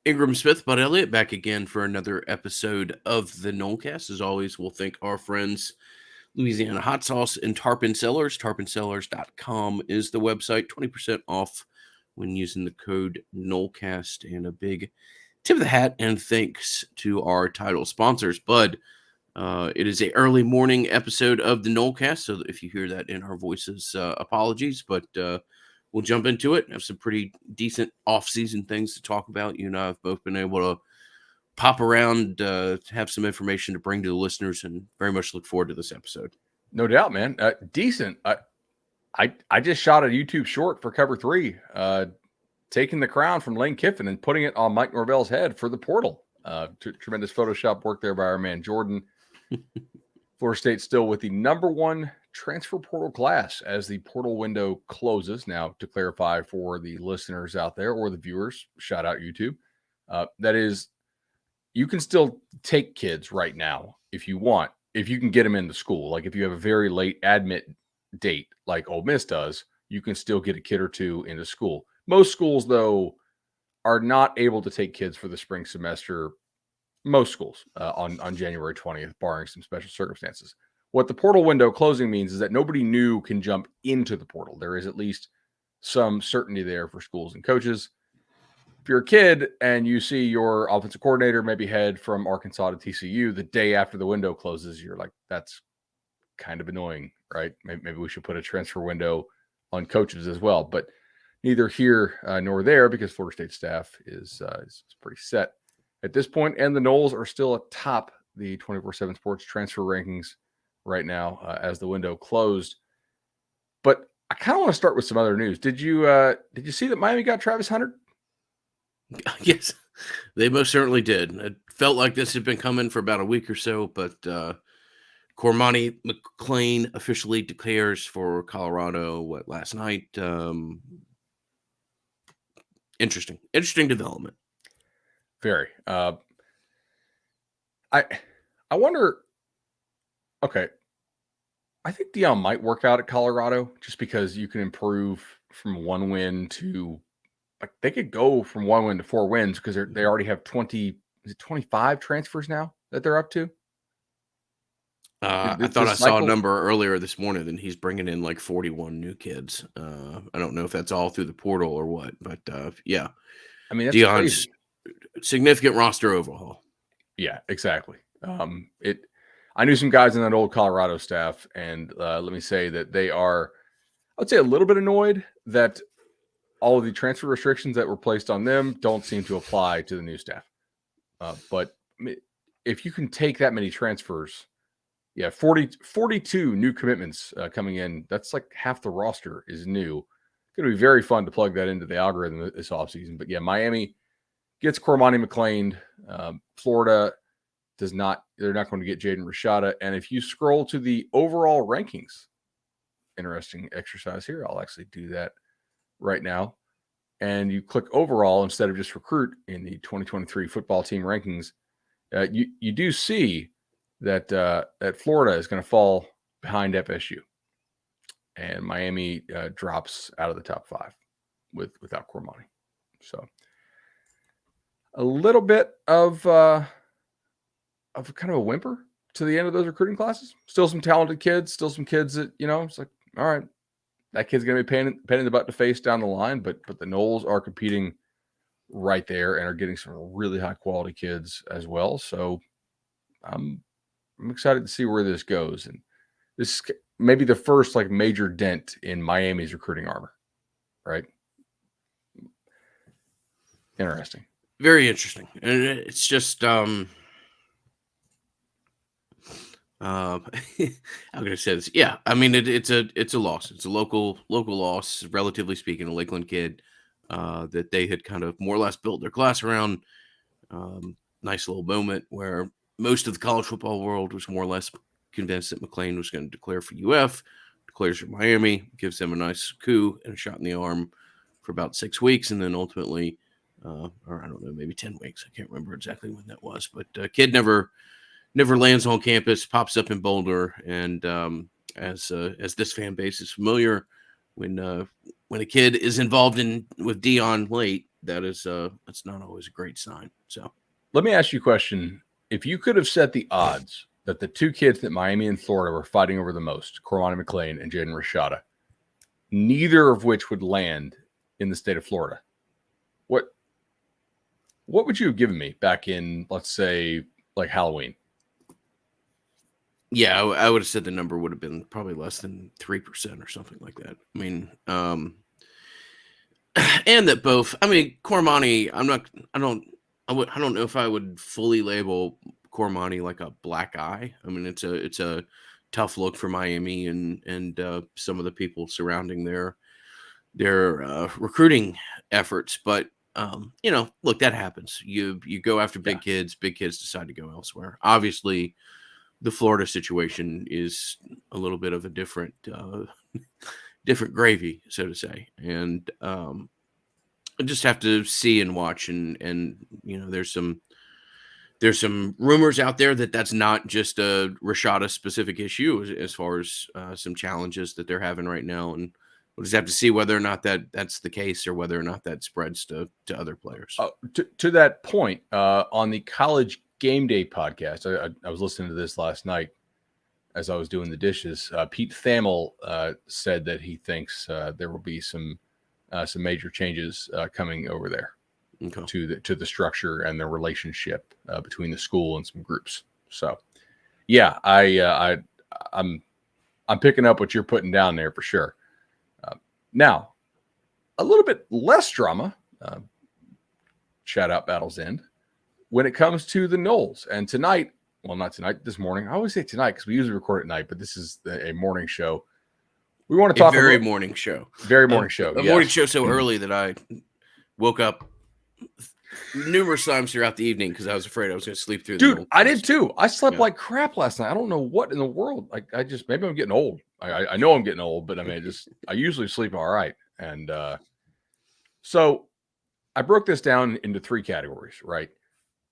Ingram Smith, Bud Elliott, back again for another episode of the Nolecast. As always, we'll thank our friends Louisiana Hot Sauce and Tarpon Cellars. TarponCellars.com is the website. 20% off when using the code Nolecast. And a big tip of the hat and thanks to our title sponsors. Bud, it is a early morning episode of the Nolecast, so if you hear that in our voices, apologies, but we'll jump into it. Have some pretty decent off-season things to talk about. You and I have both been able to pop around, to have some information to bring to the listeners, and very much look forward to this episode. No doubt, man. Decent. I just shot a YouTube short for Cover 3, taking the crown from Lane Kiffin and putting it on Mike Norvell's head for the portal. Tremendous Photoshop work there by our man Jordan. Florida State still with the number one transfer portal class as the portal window closes. Now, to clarify for the listeners out there or the viewers, shout out YouTube. That is, you can still take kids right now if you want, if you can get them into school. Like if you have a very late admit date, like Ole Miss does, you can still get a kid or two into school. Most schools, though, are not able to take kids for the spring semester. Most schools on January 20th, barring some special circumstances. What the portal window closing means is that nobody new can jump into the portal. There is at least some certainty there for schools and coaches. If you're a kid and you see your offensive coordinator maybe head from Arkansas to TCU the day after the window closes, you're like, that's kind of annoying, right? Maybe we should put a transfer window on coaches as well. But neither here nor there, because Florida State staff is pretty set at this point, and the Noles are still atop the 24/7 Sports transfer rankings right now as the window closed. But I kind of want to start with some other news. Did you see that Miami got Travis Hunter? Yes, they most certainly did. It felt like this had been coming for about a week or so, but Cormani McClain officially declares for Colorado last night. Interesting development. Very. I wonder. Okay, I think Dion might work out at Colorado just because you can improve from one win to, like, they could go from one win to 4 wins because they already have 25 transfers now that they're up to. I thought I saw a number earlier this morning that he's bringing in like 41 new kids. I don't know if that's all through the portal or what, but yeah. I mean, that's Dion's crazy. Significant roster overhaul. Yeah, exactly. I knew some guys in that old Colorado staff, and let me say that they are, I would say, a little bit annoyed that all of the transfer restrictions that were placed on them don't seem to apply to the new staff. But if you can take that many transfers, 42 new commitments coming in, that's like half the roster is new. It's going to be very fun to plug that into the algorithm this offseason. But yeah, Miami gets Cormani McClain. Florida they're not going to get Jaden Rashada. And if you scroll to the overall rankings, interesting exercise here. I'll actually do that right now. And you click overall instead of just recruit in the 2023 football team rankings. You do see that Florida is going to fall behind FSU, and Miami drops out of the top 5 without Cormani. So a little bit of kind of a whimper to the end of those recruiting classes. Still some talented kids, still some kids that, it's like, all right, that kid's going to be pain in the butt to face down the line, but the Noles are competing right there and are getting some really high quality kids as well. So I'm excited to see where this goes. And this is maybe the first like major dent in Miami's recruiting armor, right? Interesting. Very interesting. And it's just, how can I say this? Yeah, I mean it's a loss. It's a local loss, relatively speaking. A Lakeland kid that they had kind of more or less built their class around. Nice little moment where most of the college football world was more or less convinced that McClain was going to declare for UF, declares for Miami, gives them a nice coup and a shot in the arm for about 6 weeks, and then ultimately, or I don't know, maybe 10 weeks. I can't remember exactly when that was, but kid never lands on campus, pops up in Boulder, and as this fan base is familiar, when a kid is involved with Dion late, that's not always a great sign. So Let me ask you a question. If you could have set the odds that the two kids that Miami and Florida were fighting over the most, Cormani McClain and Jaden Rashada, neither of which would land in the state of Florida, what would you have given me back in, let's say, like Halloween? yeah, I would have said the number would have been probably less than 3% or something like that. I mean, and that both. I mean, Cormani. I don't know if I would fully label Cormani like a black eye. I mean, it's a tough look for Miami and some of the people surrounding their recruiting efforts. But look, that happens. You go after big kids decide to go elsewhere. Obviously, the Florida situation is a little bit of a different different gravy, so to say, and I just have to see and watch, and there's some rumors out there that that's not just a Rashada specific issue as far as some challenges that they're having right now, and we'll just have to see whether or not that's the case or whether or not that spreads to other players. To that point, on the College Game Day podcast, I was listening to this last night as I was doing the dishes. Pete Thamel said that he thinks there will be some major changes coming over there. Okay. To the structure and the relationship between the school and some groups. So, yeah, I'm picking up what you're putting down there for sure. Now, a little bit less drama. Shout out Battle's End when it comes to the Noles. And tonight, well, not tonight, this morning. I always say tonight because we usually record at night, but this is a morning show. We want to talk about morning show. Very morning show. A morning show so early that I woke up numerous times throughout the evening because I was afraid I was going to sleep through. Dude, I did too. I slept like crap last night. I don't know what in the world. I just maybe I'm getting old. I know I'm getting old, but I mean, I usually sleep all right. And so I broke this down into 3 categories. Right?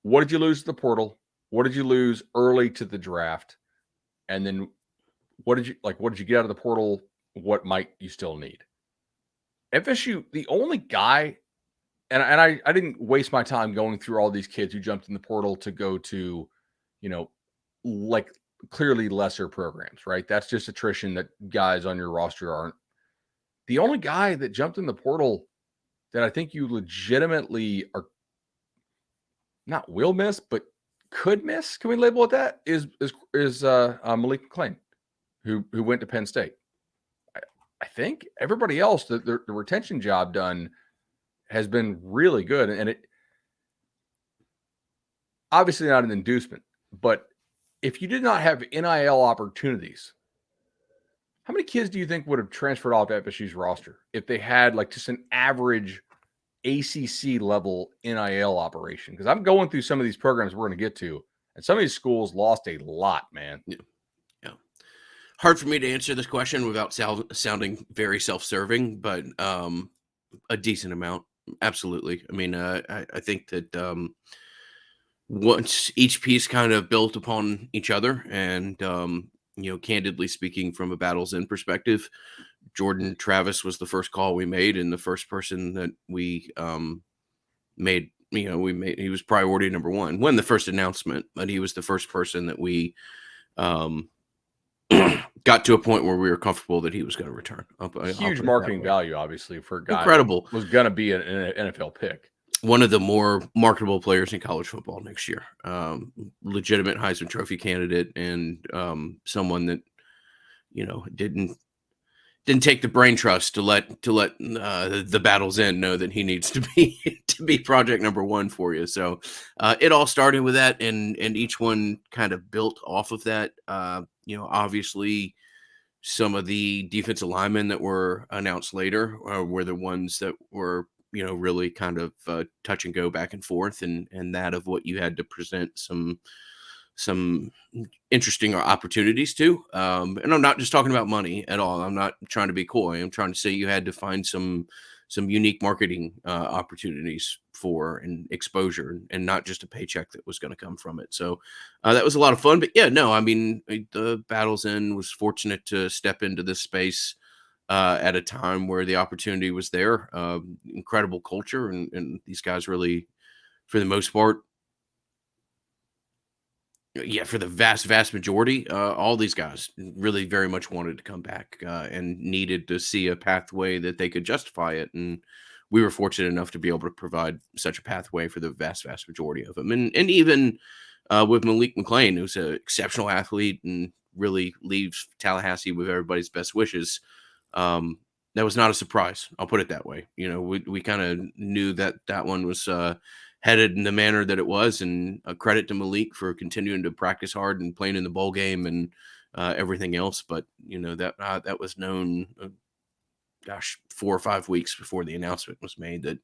What did you lose to the portal? What did you lose early to the draft? And then what did you get out of the portal? What might you still need? FSU, the only guy. And I didn't waste my time going through all these kids who jumped in the portal to go to, like clearly lesser programs, right? That's just attrition that guys on your roster aren't. The only guy that jumped in the portal that I think you legitimately are not will miss, but could miss, can we label it that, is Malik McClain, who went to Penn State. I think everybody else, the retention job done has been really good. And it obviously not an inducement, but if you did not have NIL opportunities, how many kids do you think would have transferred off FSU's roster if they had like just an average ACC level NIL operation? Because I'm going through some of these programs we're going to get to, and some of these schools lost a lot, man. Yeah. Hard for me to answer this question without sounding very self-serving, but a decent amount. Absolutely. I mean, I think that once each piece kind of built upon each other, and candidly speaking, from a Battle's End perspective, Jordan Travis was the first call we made, and the first person that we made. He was priority number 1 when the first announcement, but he was the first person that we got to a point where we were comfortable that he was going to return. Huge marketing value, obviously, for a guy incredible. Was going to be an NFL pick. One of the more marketable players in college football next year. Legitimate Heisman Trophy candidate, and someone that didn't take the brain trust to let the Battle's End know that he needs to be project number 1 for you. So it all started with that, and each one kind of built off of that. Obviously, some of the defensive linemen that were announced later were the ones that were really kind of touch and go back and forth, and that of what you had to present some interesting opportunities to. And I'm not just talking about money at all. I'm not trying to be coy. I'm trying to say you had to find some unique marketing opportunities for and exposure, and not just a paycheck that was going to come from it. So that was a lot of fun. But yeah, no, I mean, the Battle's End was fortunate to step into this space at a time where the opportunity was there. Incredible culture, and these guys really, for the most part, yeah, for the vast majority, all these guys really very much wanted to come back and needed to see a pathway that they could justify it. And we were fortunate enough to be able to provide such a pathway for the vast majority of them. And even with Malik McClain, who's an exceptional athlete and really leaves Tallahassee with everybody's best wishes. Um, that was not a surprise. I'll put it that way. We kind of knew that that one was headed in the manner that it was, and a credit to Malik for continuing to practice hard and playing in the bowl game and everything else. But that was known, gosh, 4 or 5 weeks before the announcement was made that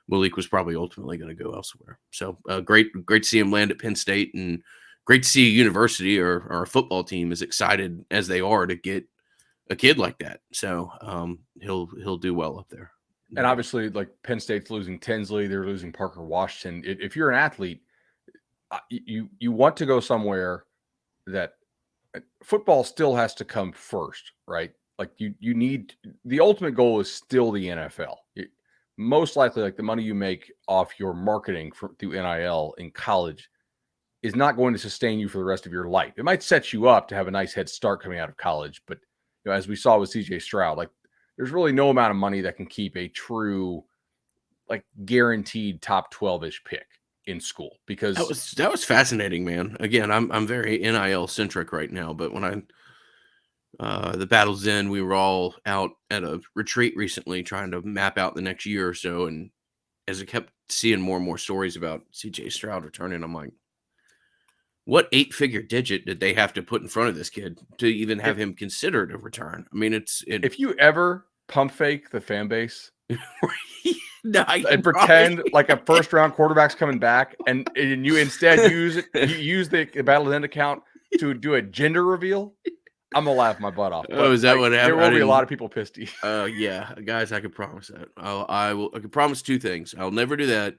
Malik was probably ultimately going to go elsewhere. So great to see him land at Penn State, and great to see a university or a football team as excited as they are to get a kid like that. So he'll do well up there. And obviously, like Penn State's losing Tinsley, they're losing Parker Washington. If you're an athlete, you want to go somewhere that football still has to come first, right? Like you need, the ultimate goal is still the NFL. Most likely, like the money you make off your marketing through NIL in college is not going to sustain you for the rest of your life. It might set you up to have a nice head start coming out of college, but as we saw with CJ Stroud, like there's really no amount of money that can keep a true, like guaranteed top 12-ish pick in school, because that was fascinating, man. Again, I'm very NIL centric right now, but when the battle's end, we were all out at a retreat recently trying to map out the next year or so, and as I kept seeing more and more stories about CJ Stroud returning, I'm like, what 8-figure digit did they have to put in front of this kid to even have him considered a return? I mean, if you ever pump fake the fan base no, and pretend like a first round quarterback's coming back, and you instead use the Battle End account to do a gender reveal, I'm gonna laugh my butt off. Oh, is that what happened? There will be a lot of people pissed. Yeah, guys, I can promise that. I can promise 2 things. I'll never do that,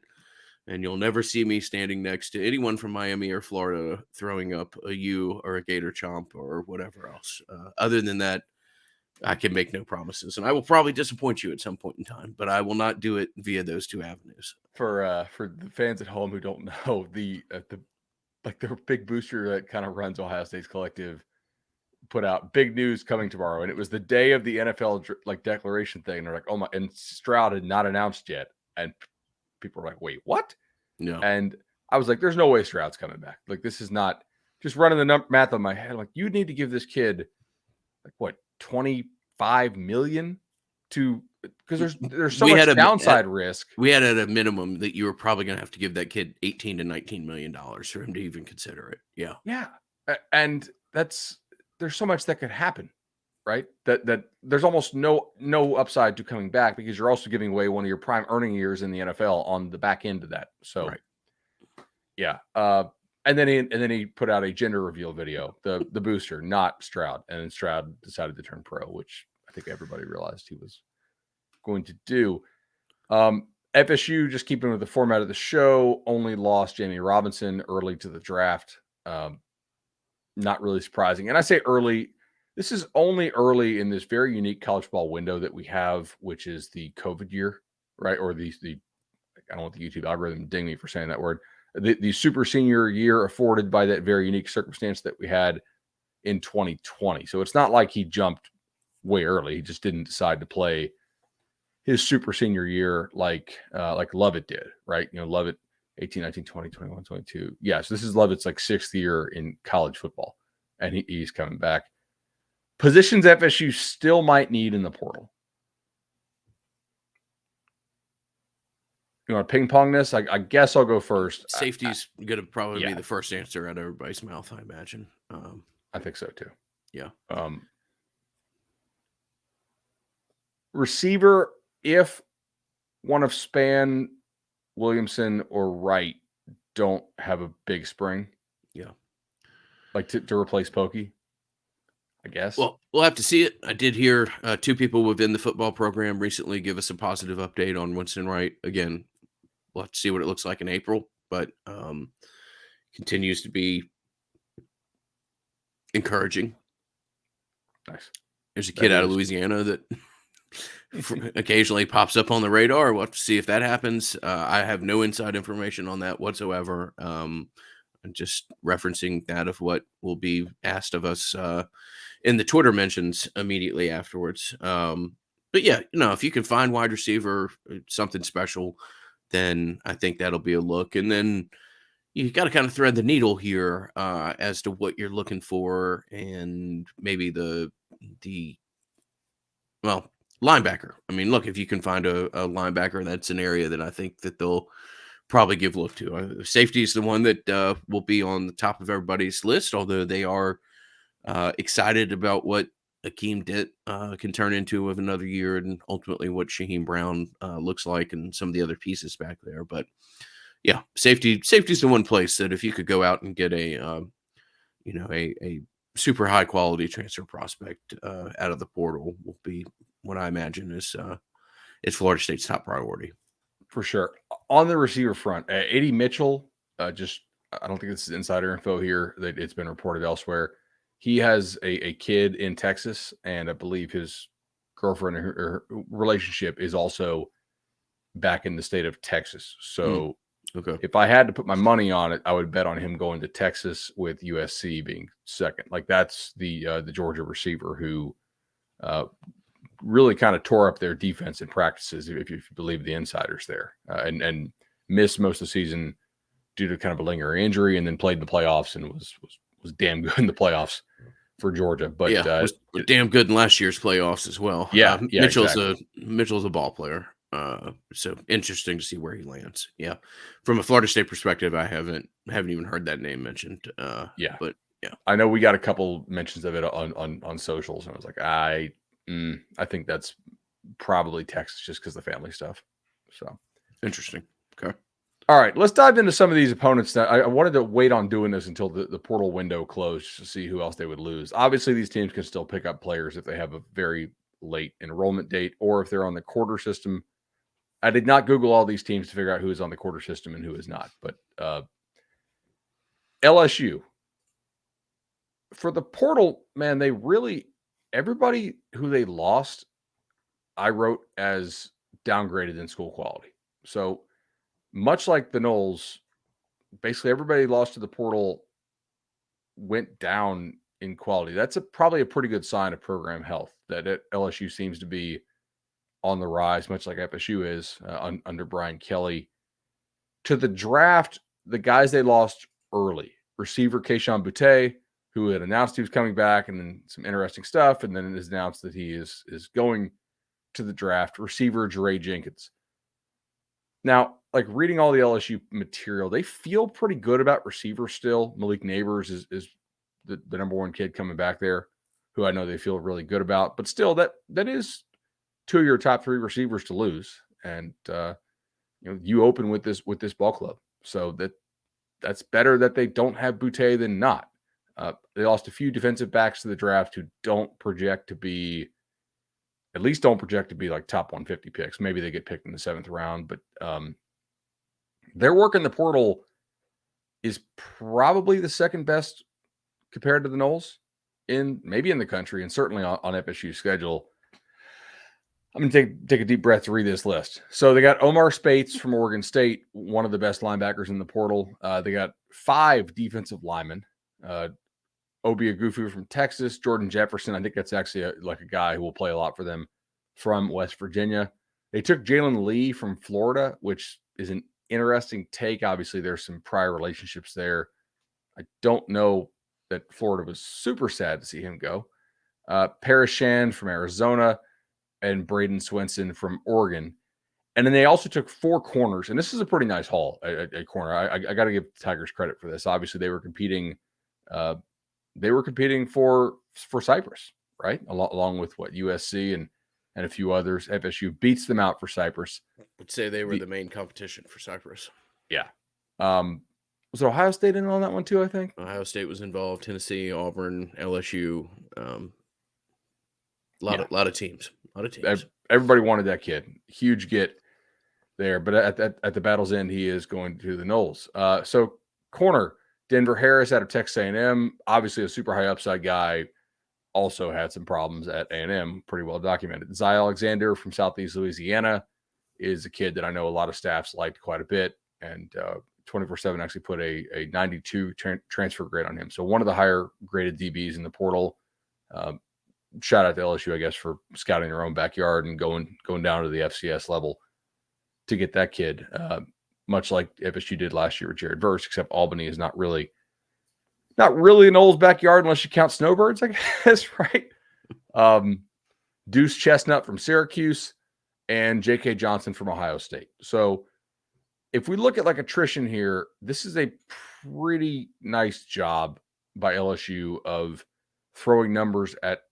and you'll never see me standing next to anyone from Miami or Florida throwing up a U or a Gator Chomp or whatever else. Other than that, I can make no promises, and I will probably disappoint you at some point in time, but I will not do it via those 2 avenues. For the fans at home who don't know, the big booster that kind of runs Ohio State's collective put out big news coming tomorrow, and it was the day of the NFL declaration thing. And they're like, oh my, and Stroud had not announced yet, and people were like, wait, what? No. And I was like, there's no way Stroud's coming back. Like, this is not, just running the math on my head. Like, you need to give this kid like what, 25 million to, because there's so much downside risk. We had at a minimum that you were probably going to have to give that kid $18 to $19 million for him to even consider it. Yeah. Yeah. And there's so much that could happen, right? That there's almost no upside to coming back, because you're also giving away one of your prime earning years in the NFL on the back end of that. So, right. Yeah. And then he put out a gender reveal video, the booster, not Stroud. And then Stroud decided to turn pro, which I think everybody realized he was going to do. FSU, just keeping with the format of the show, only lost Jamie Robinson early to the draft. Not really surprising. And I say early, this is only early in this very unique college football window that we have, which is the COVID year, right? Or the I don't want the YouTube algorithm to ding me for saying that word. The super senior year afforded by that very unique circumstance that we had in 2020. So it's not like he jumped way early. He just didn't decide to play his super senior year like Lovett did, right? Lovett 18, 19, 20, 21, 22. Yeah, so this is Lovett's like 6th year in college football, and he's coming back. Positions FSU still might need in the portal. You want to ping pong this? I guess I'll go first. Safety's going to probably be the first answer out of everybody's mouth, I imagine. I think so too. Yeah. Receiver, if one of Spann, Williamson, or Wright don't have a big spring. Yeah. Like to replace Pokey, I guess. Well, we'll have to see it. I did hear 2 people within the football program recently give us a positive update on Winston Wright. Again, we'll have to see what it looks like in April, but continues to be encouraging. Nice. There's a kid out of Louisiana that occasionally pops up on the radar. We'll have to see if that happens. I have no inside information on that whatsoever. I'm just referencing that of what will be asked of us in the Twitter mentions immediately afterwards. But yeah, if you can find wide receiver something special, then I think that'll be a look. And then you got to kind of thread the needle here as to what you're looking for, and maybe the well, linebacker. I mean, look, if you can find a linebacker, that's an area that I think that they'll probably give look to. Safety is the one that will be on the top of everybody's list, although they are excited about what Akeem Dent can turn into with another year, and ultimately what Shaheem Brown looks like, and some of the other pieces back there. But yeah, safety is the one place that if you could go out and get a super high quality transfer prospect out of the portal, will be what I imagine is Florida State's top priority. For sure. On the receiver front, Eddie Mitchell, I don't think this is insider info here, that it's been reported elsewhere. He has a kid in Texas, and I believe his girlfriend or her relationship is also back in the state of Texas. So Okay. if I had to put my money on it, I would bet on him going to Texas with USC being second. Like, that's the Georgia receiver who really kind of tore up their defense in practices, if you believe the insiders there, and missed most of the season due to kind of a lingering injury, and then played in the playoffs and was damn good in the playoffs for Georgia. But yeah, was damn good in last year's playoffs as well. Yeah, Mitchell's exactly. a ball player. So interesting to see where he lands. Yeah, from a Florida State perspective, I haven't even heard that name mentioned. Yeah, but yeah, I know we got a couple mentions of it on socials, and I was like, I think that's probably Texas, just because of the family stuff. So interesting. Okay. All right, let's dive into some of these opponents. That I wanted to wait on doing this until the portal window closed to see who else they would lose. Obviously, these teams can still pick up players if they have a very late enrollment date, or if they're on the quarter system. I did not Google all these teams to figure out who is on the quarter system and who is not. But LSU, for the portal, man, everybody who they lost, I wrote as downgraded in school quality. So much like the Noles, basically everybody lost to the portal went down in quality. That's probably a pretty good sign of program health, that LSU seems to be on the rise, much like FSU is under Brian Kelly. To the draft, the guys they lost early: receiver Keyshawn Butte, who had announced he was coming back, and then some interesting stuff, and then it is announced that he is going to the draft. Receiver Jeray Jenkins. Now, like, reading all the LSU material, they feel pretty good about receivers still. Malik Neighbors is the number one kid coming back there, who I know they feel really good about. But still, that is two of your top three receivers to lose, and you open with this ball club, so that's better that they don't have Butte than not. They lost a few defensive backs to the draft who don't project to be like top 150 picks. Maybe they get picked in the 7th round, but their work in the portal is probably the second best compared to the Noles maybe in the country, and certainly on FSU's schedule. I'm going to take a deep breath to read this list. So they got Omar Spates from Oregon State, one of the best linebackers in the portal. They got 5 defensive linemen. Obi Agufu from Texas, Jordan Jefferson. I think that's actually a guy who will play a lot for them from West Virginia. They took Jalen Lee from Florida, which is an interesting take. Obviously, there's some prior relationships there. I don't know that Florida was super sad to see him go. Paris Shand from Arizona, and Braden Swenson from Oregon. And then they also took 4 corners, and this is a pretty nice haul at corner. I got to give the Tigers credit for this. Obviously, they were competing. They were competing for Cyprus, right? Along with USC and a few others. FSU beats them out for Cyprus. I would say they were the main competition for Cyprus. Yeah. Was Ohio State in on that one too, I think? Ohio State was involved. Tennessee, Auburn, LSU. A lot of teams. Everybody wanted that kid. Huge get there. But at the battle's end, he is going to the Noles. So corner, Denver Harris out of Texas A&M, obviously a super high upside guy. also had some problems at A&M, pretty well documented. Zy Alexander from Southeast Louisiana is a kid that I know a lot of staffs liked quite a bit, and 24/7 actually put a 92 transfer grade on him. So one of the higher graded DBs in the portal. Shout out to LSU, I guess, for scouting their own backyard and going down to the FCS level to get that kid, much like FSU did last year with Jared Verse, except Albany is not really an Noles backyard unless you count snowbirds, I guess, right? Deuce Chestnut from Syracuse and J.K. Johnson from Ohio State. So if we look at like attrition here, this is a pretty nice job by LSU of throwing numbers at.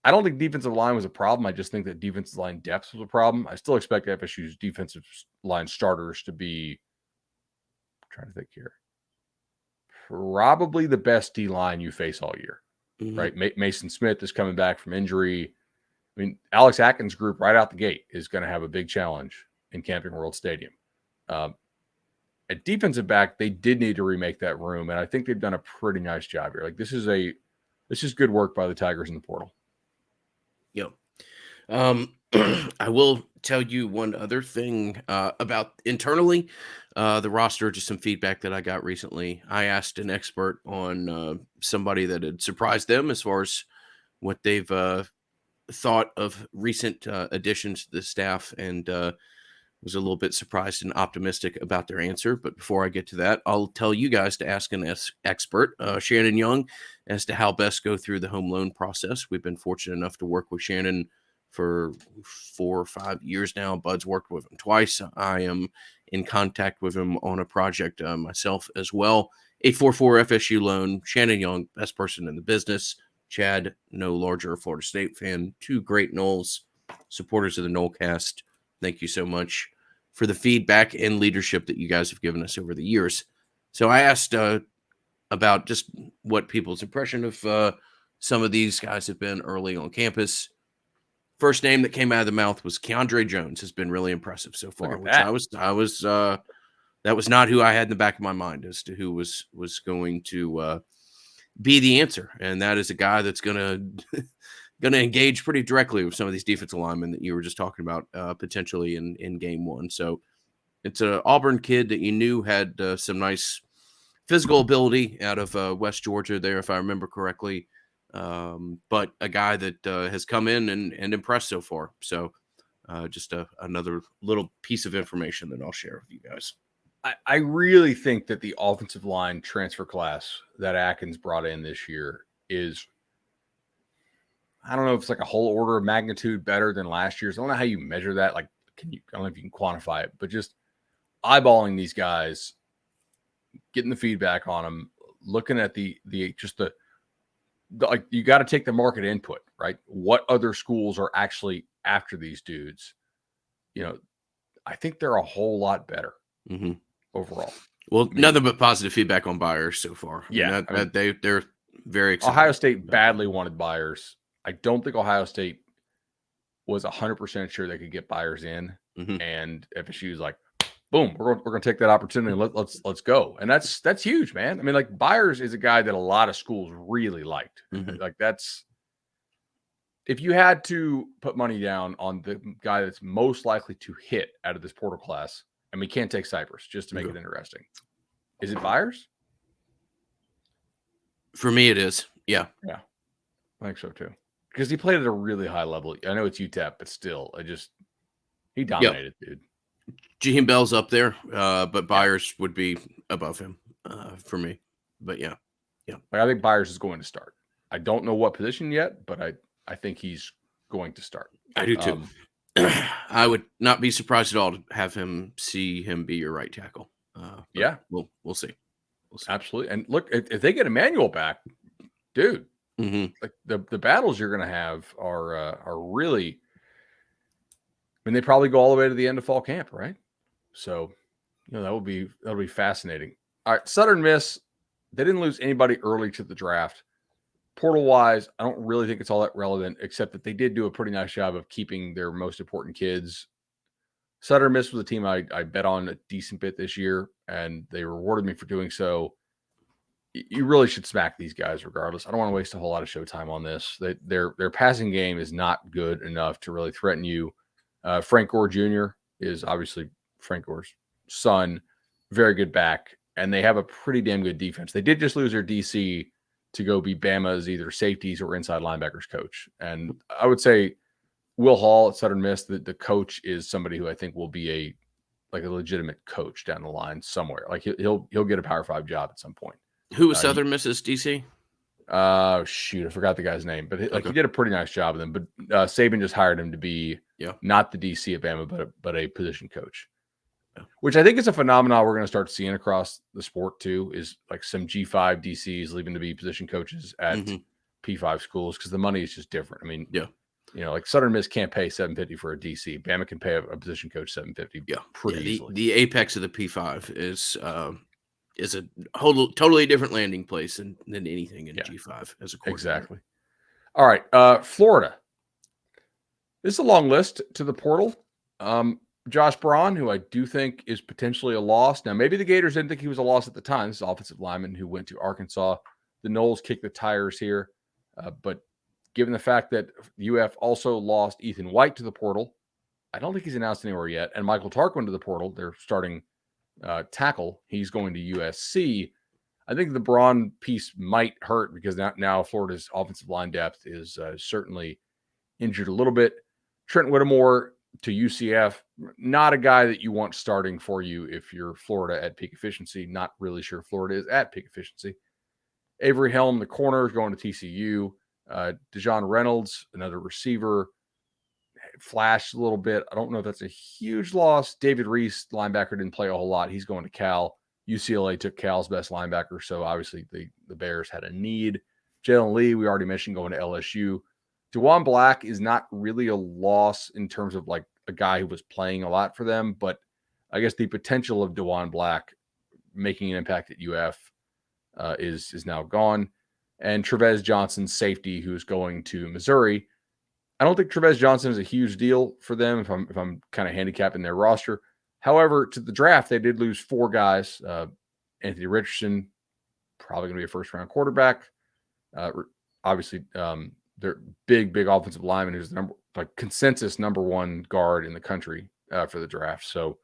I don't think defensive line was a problem. I just think that defensive line depth was a problem. I still expect FSU's defensive line starters to be, I'm trying to think here, probably the best D line you face all year, right? Mason Smith is coming back from injury. I mean, Alex Atkins' group right out the gate is going to have a big challenge in Camping World Stadium. At defensive back, they did need to remake that room, and I think they've done a pretty nice job here. Like this is good work by the Tigers in the portal. Yep. I will tell you one other thing about internally the roster, just some feedback that I got recently. I asked an expert on somebody that had surprised them as far as what they've thought of recent additions to the staff, and was a little bit surprised and optimistic about their answer. But before I get to that, I'll tell you guys to ask an expert, Shannon Young, as to how best go through the home loan process. We've been fortunate enough to work with Shannon for 4 or 5 years now. Bud's worked with him twice. I am in contact with him on a project myself as well. 844 FSU loan. Shannon Young, best person in the business. Chad, no larger Florida State fan. 2 great Noles supporters of the Nolecast. Thank you so much for the feedback and leadership that you guys have given us over the years. So I asked about just what people's impression of some of these guys have been early on campus. First name that came out of the mouth was Keandre Jones. Has been really impressive so far, which I was that was not who I had in the back of my mind as to who was going to be the answer. And that is a guy that's going to engage pretty directly with some of these defensive linemen that you were just talking about potentially in game one. So it's an Auburn kid that you knew had some nice physical ability out of West Georgia there, if I remember correctly. But a guy that has come in and impressed so far. So just another little piece of information that I'll share with you guys. I really think that the offensive line transfer class that Atkins brought in this year is, I don't know if it's like a whole order of magnitude better than last year's. I don't know how you measure that. Like, I don't know if you can quantify it, but just eyeballing these guys, getting the feedback on them, looking at the like, you got to take the market input, right? What other schools are actually after these dudes? I think they're a whole lot better overall. Well, nothing but positive feedback on Byers so far. They're very excited. Ohio State badly wanted Byers. I don't think Ohio State was 100% sure they could get Byers in, and FSU's like, boom, we're going to take that opportunity and let's go. And that's huge, man. I mean, like, Byers is a guy that a lot of schools really liked. Like, that's, if you had to put money down on the guy that's most likely to hit out of this portal class, and we can't take Cypress just to make it interesting, is it Byers? For me, it is. Yeah. Yeah, I think so too. Because he played at a really high level. I know it's UTEP, but still, he dominated, dude. Jaheim Bell's up there, but Byers would be above him for me. But yeah. Like, I think Byers is going to start. I don't know what position yet, but I think he's going to start. I do too. I would not be surprised at all to have see him be your right tackle. Yeah, we'll see. Absolutely. And look, if they get Emmanuel back, dude, like the battles you're going to have are really. I mean, they probably go all the way to the end of fall camp, right? So, that'll be fascinating. All right, Southern Miss, they didn't lose anybody early to the draft. Portal wise, I don't really think it's all that relevant, except that they did do a pretty nice job of keeping their most important kids. Southern Miss was a team I bet on a decent bit this year, and they rewarded me for doing so. you really should smack these guys regardless. I don't want to waste a whole lot of showtime on this. Their passing game is not good enough to really threaten you. Frank Gore Jr. is obviously Frank Gore's son, very good back, and they have a pretty damn good defense. They did just lose their DC to go be Bama's either safeties or inside linebackers coach. And I would say Will Hall at Southern Miss, the coach is somebody who I think will be a legitimate coach down the line somewhere. Like he'll get a Power 5 job at some point. Who was Southern Miss's DC? Shoot, I forgot the guy's name, but he Okay. did a pretty nice job with him. But Saban just hired him to be not the DC at Bama, but a position coach, which I think is a phenomenon we're going to start seeing across the sport too. Is like some G5 DCs leaving to be position coaches at P5 schools because the money is just different. I mean, like Southern Miss can't pay $750 for a DC. Bama can pay a position coach $750. Pretty easily. The apex of the P5 is a totally different landing place than anything in G5 as a coordinator. Exactly. All right, Florida. This is a long list to the portal. Josh Braun, who I do think is potentially a loss. Now, maybe the Gators didn't think he was a loss at the time. This is offensive lineman who went to Arkansas. The Noles kicked the tires here. But given the fact that UF also lost Ethan White to the portal, I don't think he's announced anywhere yet. And Michael Tarquin to the portal, they're starting tackle. He's going to USC. I think the Braun piece might hurt because now Florida's offensive line depth is certainly injured a little bit. Trent Whittemore to UCF, not a guy that you want starting for you if you're Florida at peak efficiency. Not really sure Florida is at peak efficiency. Avery Helm, the corner, is going to TCU. Dejon Reynolds, another receiver, flashed a little bit. I don't know if that's a huge loss. David Reese, linebacker, didn't play a whole lot. He's going to Cal. UCLA took Cal's best linebacker, so obviously the Bears had a need. Jalen Lee, we already mentioned, going to LSU. DeJuan Black is not really a loss in terms of like a guy who was playing a lot for them, but I guess the potential of DeJuan Black making an impact at UF is now gone. And Trevez Johnson, safety, who's going to Missouri. I don't think Trevez Johnson is a huge deal for them if I'm kind of handicapping their roster. However, to the draft, they did lose 4 guys. Anthony Richardson, probably going to be a first-round quarterback. Obviously, they're big offensive lineman who's the consensus number 1 guard in the country for the draft. So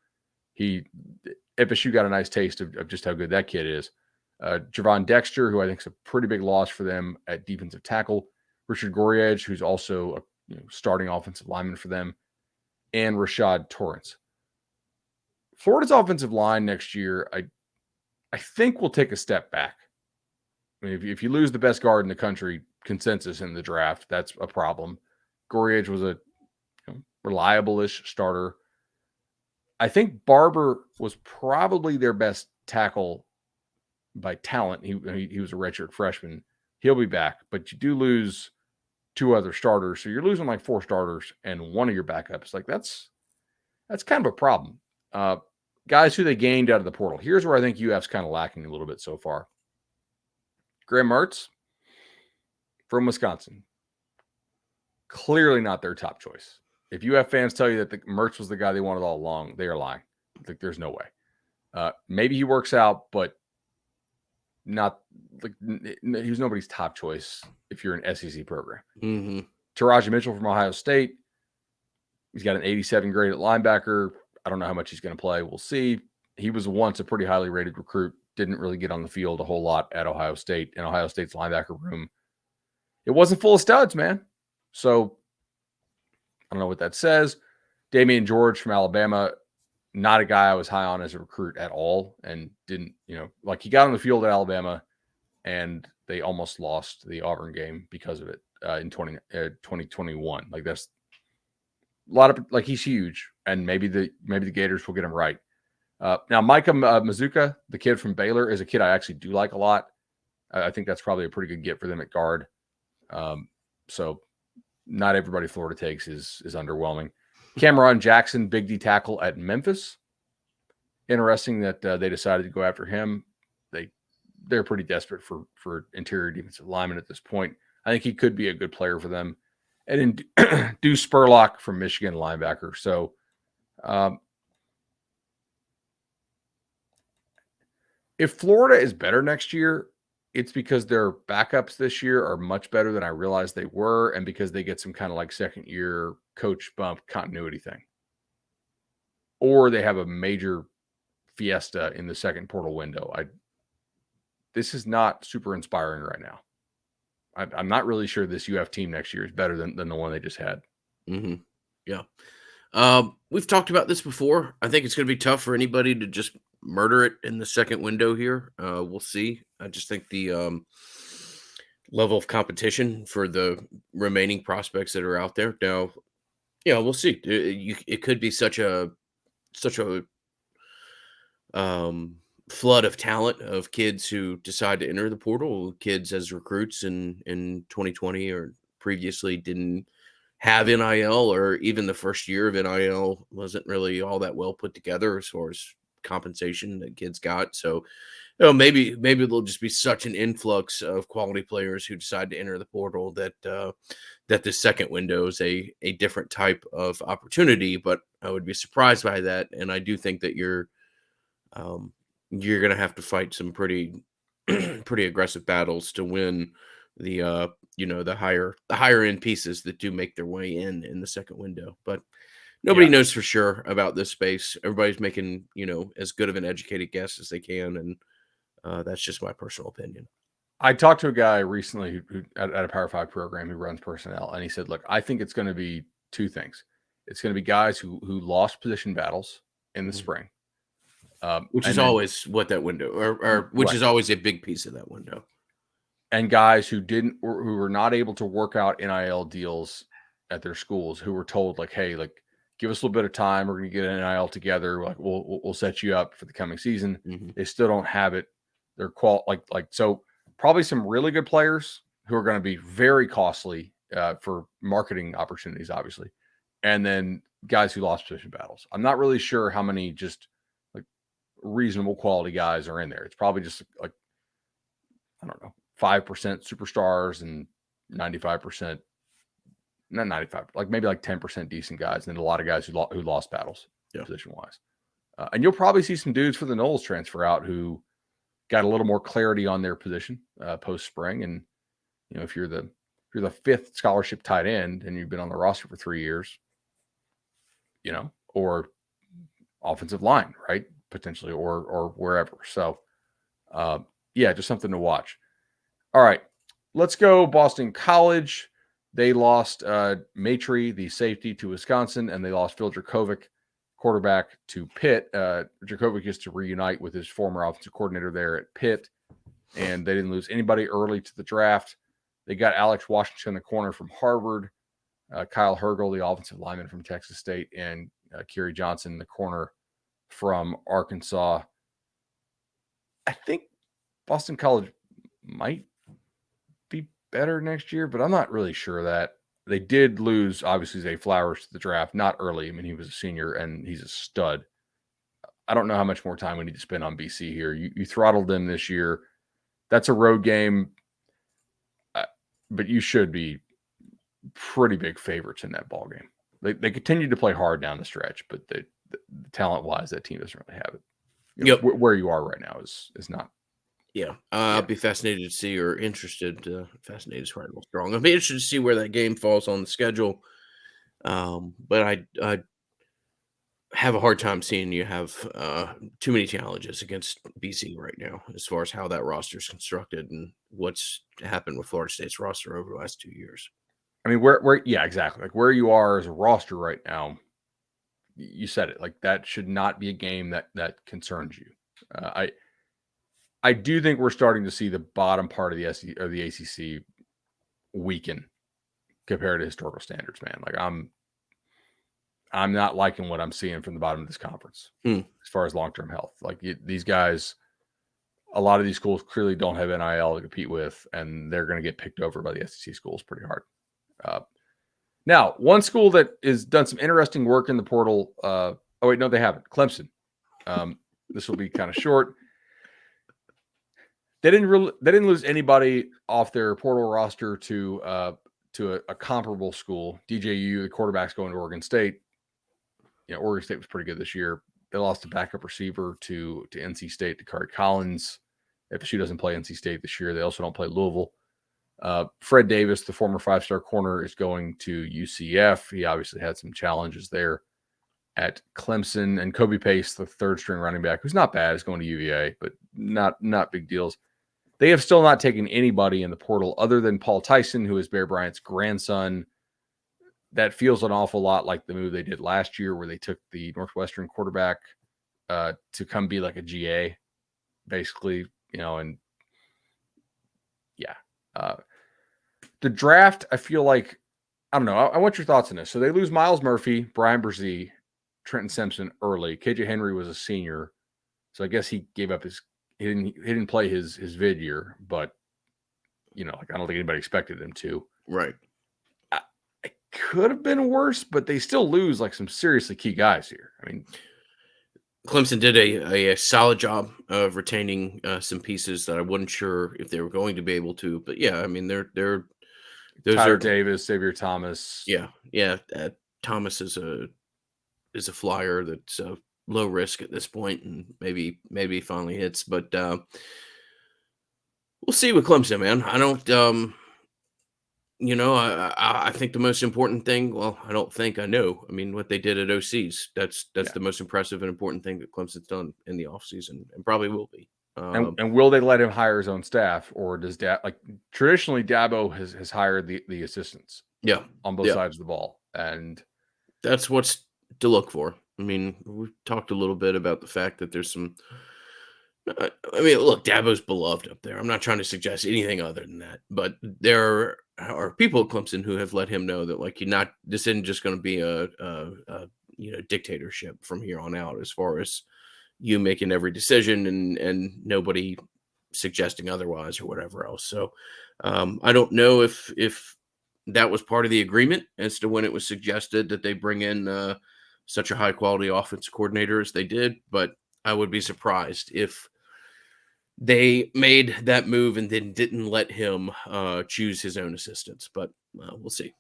FSU got a nice taste of just how good that kid is. Javon Dexter, who I think is a pretty big loss for them at defensive tackle. Richard Goriage, who's also a starting offensive lineman for them. And Rashad Torrance. Florida's offensive line next year, I think will take a step back. I mean, if you lose the best guard in the country, consensus in the draft, that's a problem. Goriage was a reliable-ish starter. I think Barber was probably their best tackle by talent. He was a redshirt freshman. He'll be back, but you do lose 2 other starters, so you're losing like 4 starters and 1 of your backups. Like that's kind of a problem. Guys who they gained out of the portal. Here's where I think UF's kind of lacking a little bit so far. Graham Mertz from Wisconsin. Clearly not their top choice. If UF fans tell you that Mertz was the guy they wanted all along, they are lying. Like there's no way. Maybe he works out, but not like he was nobody's top choice if you're an SEC program. Mm-hmm. Taraji Mitchell from Ohio State. He's got an 87 grade at linebacker. I don't know how much he's going to play. We'll see. He was once a pretty highly rated recruit. Didn't really get on the field a whole lot at Ohio State. And Ohio State's linebacker room, it wasn't full of studs, man. So I don't know what that says. Damian George from Alabama, not a guy I was high on as a recruit at all. And didn't, he got on the field at Alabama and they almost lost the Auburn game because of it in 2021. Like that's a lot of, he's huge. And maybe the Gators will get him right. Now, Micah Mazuka, the kid from Baylor, is a kid I actually do like a lot. I think that's probably a pretty good get for them at guard. So not everybody Florida takes is underwhelming. Cameron Jackson, big D tackle at Memphis. Interesting that they decided to go after him. They're pretty desperate for interior defensive linemen at this point. I think he could be a good player for them. And then Deuce Spurlock from Michigan, linebacker. So if Florida is better next year, it's because their backups this year are much better than I realized they were, and because they get some kind of like second year coach bump continuity thing, or they have a major fiesta in the second portal window. This is not super inspiring right now. I'm not really sure this UF team next year is better than the one they just had. Hmm. Yeah. We've talked about this before. I think it's going to be tough for anybody to just murder it in the second window here. We'll see. I just think the level of competition for the remaining prospects that are out there now. Yeah, we'll see. It could be such a um, flood of talent of kids who decide to enter the portal. Kids as recruits in 2020 or previously didn't have NIL, or even the first year of NIL wasn't really all that well put together as far as compensation that kids got. So, maybe there'll just be such an influx of quality players who decide to enter the portal that the second window is a different type of opportunity. But I would be surprised by that, and I do think that um, you're going to have to fight some pretty pretty aggressive battles to win the the higher end pieces that do make their way in the second window. But nobody Yeah. knows for sure about this space. Everybody's making as good of an educated guess as they can, and that's just my personal opinion. I talked to a guy recently who at a Power 5 program who runs personnel, and he said, "Look, I think it's going to be two things. It's going to be guys who lost position battles in the Mhm. spring, Which is and then always what that window, or which right, is always a big piece of that window. and guys who didn't or who were not able to work out NIL deals at their schools, who were told like, hey, like give us a little bit of time, we're going to get an NIL together, like we'll set you up for the coming season." Hmm. They still don't have it. They're so probably some really good players who are going to be very costly for marketing opportunities, obviously, and then guys who lost position battles. I'm not really sure how many just like reasonable quality guys are in there. It's probably just like, I don't know, 5% superstars and 95%, not 95, like maybe like 10% decent guys, and then a lot of guys who lost battles Yeah. position wise. And you'll probably see some dudes for the Knowles transfer out who got a little more clarity on their position post spring. And if you're the fifth scholarship tight end and you've been on the roster for 3 years, or offensive line, right, potentially, or wherever. So yeah, just something to watch. All right, let's go Boston College. They lost Maitre, the safety, to Wisconsin, and they lost Phil Dracovic, quarterback, to Pitt. Dracovic is to reunite with his former offensive coordinator there at Pitt, and they didn't lose anybody early to the draft. They got Alex Washington, the corner from Harvard, Kyle Hergel, the offensive lineman from Texas State, and Kerry Johnson, the corner from Arkansas. I think Boston College might be better next year, but I'm not really sure of that. They did lose, obviously, Zay Flowers to the draft, not early. I mean, he was a senior and he's a stud. I don't know how much more time we need to spend on BC here. You throttled them this year. That's a road game, but you should be pretty big favorites in that ball game. They continue to play hard down the stretch, but the talent wise, that team doesn't really have it. Yep. Where you are right now is not. Yeah, I'll Yeah, be fascinated to see, or interested. Fascinated is probably a little strong. I'll be interested to see where that game falls on the schedule. But I have a hard time seeing you have too many challenges against BC right now, as far as how that roster is constructed and what's happened with Florida State's roster over the last 2 years. I mean, where yeah, exactly. Like where you are as a roster right now, you said it. Like that should not be a game that concerns you. I do think we're starting to see the bottom part of the SEC or the ACC weaken compared to historical standards, man. Like I'm not liking what I'm seeing from the bottom of this conference Hmm. as far as long-term health. Like these guys, a lot of these schools clearly don't have NIL to compete with, and they're going to get picked over by the SEC schools pretty hard. Now, one school that has done some interesting work in the portal. Oh wait, no, they haven't. Clemson. This will be kind of short. They didn't lose anybody off their portal roster to a comparable school. DJU, the quarterback's going to Oregon State. Oregon State was pretty good this year. They lost a backup receiver to NC State, to Curry Collins. FSU doesn't play NC State this year. They also don't play Louisville. Fred Davis, the former 5-star corner, is going to UCF. He obviously had some challenges there at Clemson. And Kobe Pace, the 3rd-string running back, who's not bad, is going to UVA, but not big deals. They have still not taken anybody in the portal other than Paul Tyson, who is Bear Bryant's grandson. That feels an awful lot like the move they did last year where they took the Northwestern quarterback to come be like a GA, basically, and yeah. The draft, I feel like, I don't know. I want your thoughts on this. So they lose Miles Murphy, Brian Brzee, Trenton Simpson early. KJ Henry was a senior, so I guess he gave up he didn't play his vid year, but I don't think anybody expected him to. Right. It could have been worse, but they still lose like some seriously key guys here. I mean, Clemson did a solid job of retaining some pieces that I wasn't sure if they were going to be able to. But yeah, I mean, those Tyler Davis, Xavier Thomas. Yeah. Thomas is a flyer that's low risk at this point, and maybe finally hits. But we'll see with Clemson, man. I don't. I think the most important thing, well, I don't think I know. I mean, what they did at OCs, that's the most impressive and important thing that Clemson's done in the offseason and probably will be. And will they let him hire his own staff, or does traditionally Dabo has hired the assistants? Yeah. On both sides of the ball. And that's what's to look for. I mean, we've talked a little bit about the fact that there's some, look, Dabo's beloved up there. I'm not trying to suggest anything other than that, but there are people at Clemson who have let him know that this isn't just going to be a dictatorship from here on out, as far as you making every decision and nobody suggesting otherwise or whatever else. So I don't know if that was part of the agreement as to when it was suggested that they bring in such a high quality offense coordinator as they did, but I would be surprised if they made that move and then didn't let him choose his own assistants. But we'll see.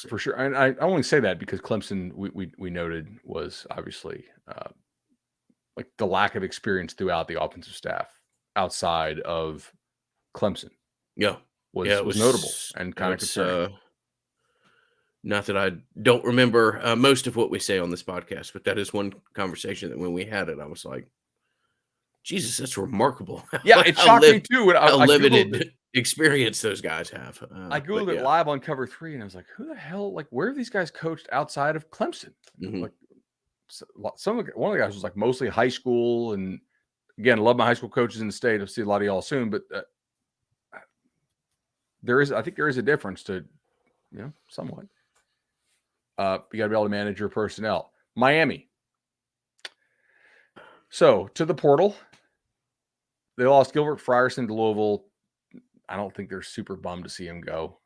For sure. And I only say that because Clemson, we noted, was obviously like the lack of experience throughout the offensive staff outside of Clemson. Yeah. Was notable and kind of concerning. Not that I don't remember most of what we say on this podcast, but that is one conversation that when we had it, I was like, Jesus, that's remarkable. Yeah, it shocked me too. How limited experience those guys have. I Googled it live on Cover 3, and I was like, who the hell, where are these guys coached outside of Clemson? Mm-hmm. One of the guys was mostly high school, and again, love my high school coaches in the state. I'll see a lot of y'all soon, but I think there is a difference to, somewhat. You got to be able to manage your personnel. Miami. So to the portal, they lost Gilbert Frierson to Louisville. I don't think they're super bummed to see him go.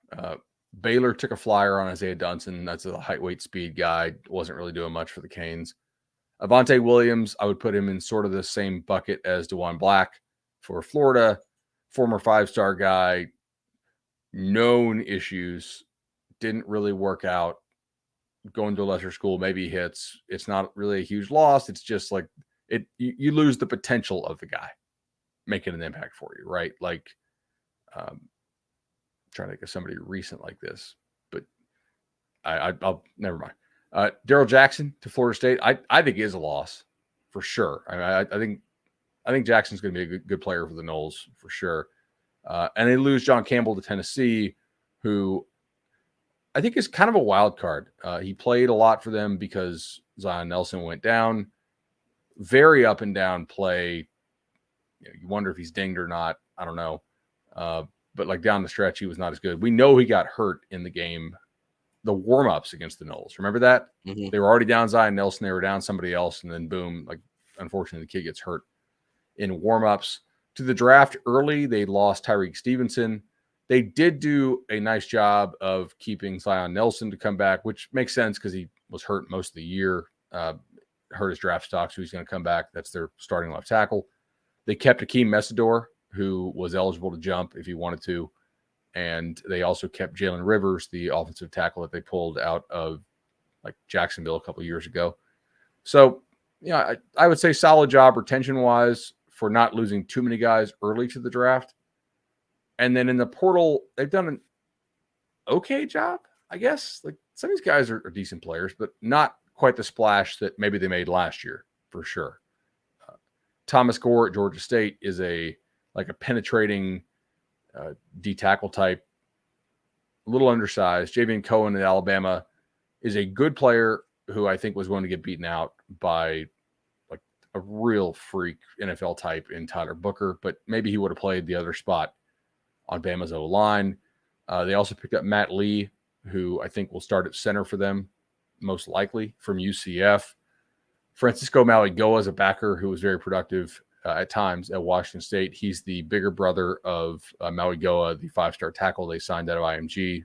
Baylor took a flyer on Isaiah Dunson. That's a height, weight, speed guy. Wasn't really doing much for the Canes. Avante Williams, I would put him in sort of the same bucket as DeJuan Black for Florida. Former 5-star guy. Known issues. Didn't really work out. Going to a lesser school, maybe hits. It's not really a huge loss. It's just you lose the potential of the guy making an impact for you, right? Trying to think of somebody recent like this, but I'll never mind. Darrell Jackson to Florida State, I think is a loss for sure. I think Jackson's going to be a good player for the Noles for sure. And they lose John Campbell to Tennessee, who I think is kind of a wild card. He played a lot for them because Zion Nelson went down. Very up and down play. You wonder if he's dinged or not. I don't know. But down the stretch, he was not as good. We know he got hurt in the game, the warm-ups against the Noles. Remember that? Mm-hmm. They were already down Zion Nelson. They were down somebody else. And then boom, unfortunately, the kid gets hurt in warm-ups. To the draft early, they lost Tyreek Stevenson. They did do a nice job of keeping Zion Nelson to come back, which makes sense because he was hurt most of the year, hurt his draft stock, so he's going to come back. That's their starting left tackle. They kept Akeem Messidor, who was eligible to jump if he wanted to, and they also kept Jalen Rivers, the offensive tackle that they pulled out of Jacksonville a couple of years ago. So, I would say solid job retention-wise for not losing too many guys early to the draft. And then in the portal, they've done an okay job, I guess. Like some of these guys are decent players, but not quite the splash that maybe they made last year for sure. Thomas Gore at Georgia State is a penetrating D tackle type, a little undersized. Javian Cohen at Alabama is a good player who I think was going to get beaten out by like a real freak NFL type in Tyler Booker, but maybe he would have played the other spot on Bama's O line. They also picked up Matt Lee, who I think will start at center for them, most likely from UCF. Francisco Maligoa is a backer who was very productive at times at Washington State. He's the bigger brother of Maligoa, the 5-star tackle they signed out of IMG.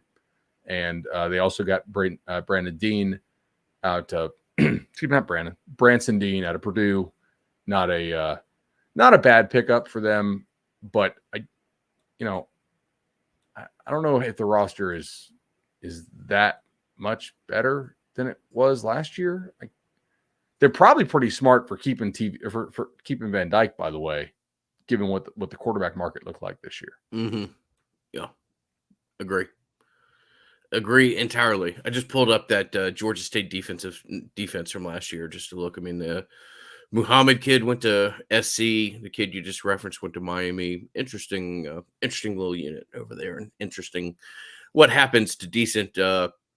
And they also got Brandon Dean out of, Branson Dean out of Purdue. Not a bad pickup for them, but I don't know if the roster is that much better than it was last year. They're probably pretty smart for keeping for keeping Van Dyke, by the way, given what the quarterback market looked like this year. Mm-hmm. Yeah, agree entirely. I just pulled up that Georgia State defense from last year just to look. I mean, the Muhammad kid went to SC. The kid you just referenced went to Miami. Interesting little unit over there, and interesting what happens to decent